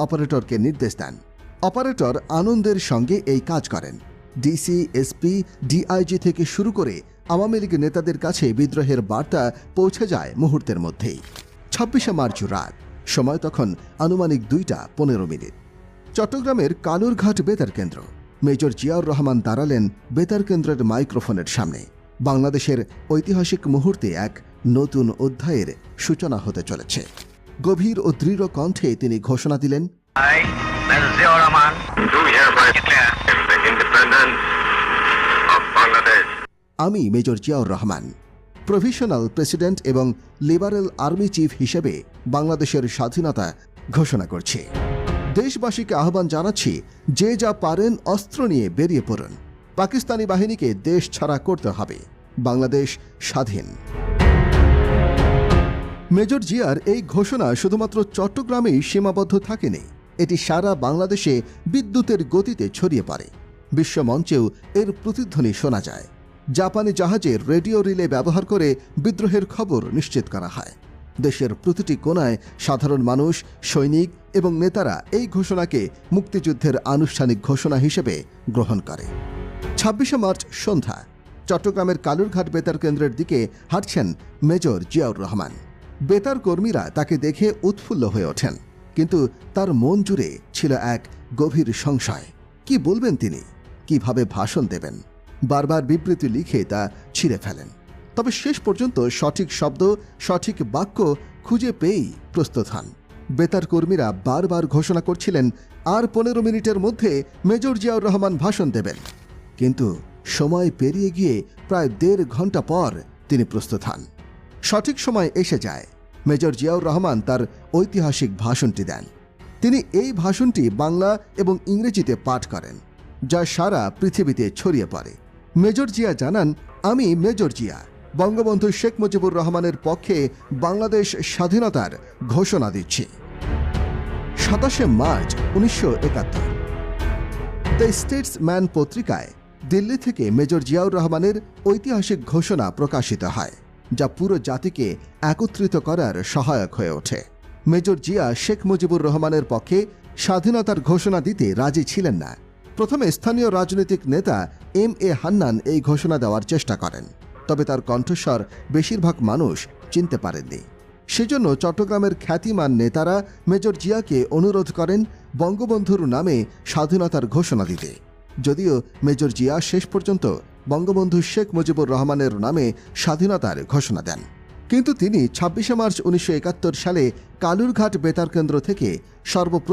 অপারেটরকে নির্দেশ দেন। অপারেটর আনন্দের সঙ্গে এই কাজ করেন। ডিসি, এসপি, ডিআইজি থেকে শুরু করে আওয়ামী লীগ নেতাদের কাছে বিদ্রোহের বার্তা পৌঁছে যায় মুহূর্তের মধ্যেই। 26শে মার্চ রাত, সময় তখন আনুমানিক 2:15। চট্টগ্রামের কালুরঘাট বেতার কেন্দ্র। মেজর জিয়াউর রহমান দাঁড়ালেন বেতার কেন্দ্রের মাইক্রোফোনের সামনে। বাংলাদেশের ঐতিহাসিক মুহূর্তে এক নতুন অধ্যায়ের সূচনা হতে চলেছে। গভীর ও দৃঢ় কণ্ঠে তিনি ঘোষণা দিলেন, I, Major Ziaur Rahman, do hereby declare the independence of Bangladesh. আমি major Ziaur Rahman, provisional president এবং লিবারেল আর্মি চিফ হিসেবে বাংলাদেশের স্বাধীনতা ঘোষণা করছি। দেশবাসীকে আহ্বান জানাচ্ছি, যে যা পারেন অস্ত্র নিয়ে বেরিয়ে পড়ুন। পাকিস্তানি বাহিনীকে দেশ ছাড়া করতে হবে। বাংলাদেশ স্বাধীন। মেজর জিয়ার এই ঘোষণা শুধুমাত্র চট্টগ্রামেই সীমাবদ্ধ থাকেনি, এটি সারা বাংলাদেশে বিদ্যুতের গতিতে ছড়িয়ে পড়ে। বিশ্বমঞ্চেও এর প্রতিধ্বনি শোনা যায়। জাপানি জাহাজের রেডিও রিলে ব্যবহার করে বিদ্রোহের খবর নিশ্চিত করা হয়। দেশের প্রতিটি কোণায় সাধারণ মানুষ, সৈনিক এবং নেতারা এই ঘোষণাকে মুক্তিযুদ্ধের আনুষ্ঠানিক ঘোষণা হিসেবে গ্রহণ করে। 26শে মার্চ সন্ধ্যা, চট্টগ্রামের কালুরঘাট বেতার কেন্দ্রের দিকে হাঁটছেন মেজর জিয়াউর রহমান। বেতার কর্মীরা তাকে দেখে উৎফুল্ল হয়ে ওঠেন, কিন্তু তার মন জুড়ে ছিল এক গভীর সংশয়। কি বলবেন তিনি, কিভাবে ভাষণ দেবেন? বারবার বিবৃতি লিখে তা ছিঁড়ে ফেলেন। তবে শেষ পর্যন্ত সঠিক শব্দ, সঠিক বাক্য খুঁজে পেয়েই প্রস্তুত হন। বেতার কর্মীরা বারবার ঘোষণা করছিলেন, আর 15 মিনিটের মধ্যে মেজর জিয়াউর রহমান ভাষণ দেবেন। কিন্তু সময় পেরিয়ে গিয়ে প্রায় 1.5 ঘন্টা পর তিনি প্রস্তুত হন। সঠিক সময় এসে যায়। মেজর জিয়াউর রহমান তার ঐতিহাসিক ভাষণটি দেন। তিনি এই ভাষণটি বাংলা এবং ইংরেজিতে পাঠ করেন, যা সারা পৃথিবীতে ছড়িয়ে পড়ে। মেজর জিয়া জানান, আমি মেজর জিয়া বঙ্গবন্ধু শেখ মুজিবুর রহমানের পক্ষে বাংলাদেশ স্বাধীনতার ঘোষণা দিচ্ছি। 27শে মার্চ 1971 দ্য স্টেটসম্যান পত্রিকায় দিল্লি থেকে মেজর জিয়াউর রহমানের ঐতিহাসিক ঘোষণা প্রকাশিত হয়, যা পুরো জাতিকে একত্রিত করার সহায়ক হয়ে ওঠে। মেজর জিয়া শেখ মুজিবুর রহমানের পক্ষে স্বাধীনতার ঘোষণা দিতে রাজি ছিলেন না। প্রথমে স্থানীয় রাজনৈতিক নেতা এম.এ. হান্নান এই ঘোষণা দেওয়ার চেষ্টা করেন, তবে তার কণ্ঠস্বর বেশিরভাগ মানুষ চিনতে পারেননি। সেজন্য চট্টগ্রামের খ্যাতিমান নেতারা মেজর জিয়াকে অনুরোধ করেন বঙ্গবন্ধুর নামে স্বাধীনতার ঘোষণা দিতে। যদিও মেজর জিয়া শেষ পর্যন্ত বঙ্গবন্ধু শেখ মুজিবুর রহমানের নামে স্বাধীনতার ঘোষণা দেন, কিন্তু তিনি 26শে মার্চ 1971 সালে কালুরঘাট বেতার কেন্দ্র থেকে সর্বপ্রথম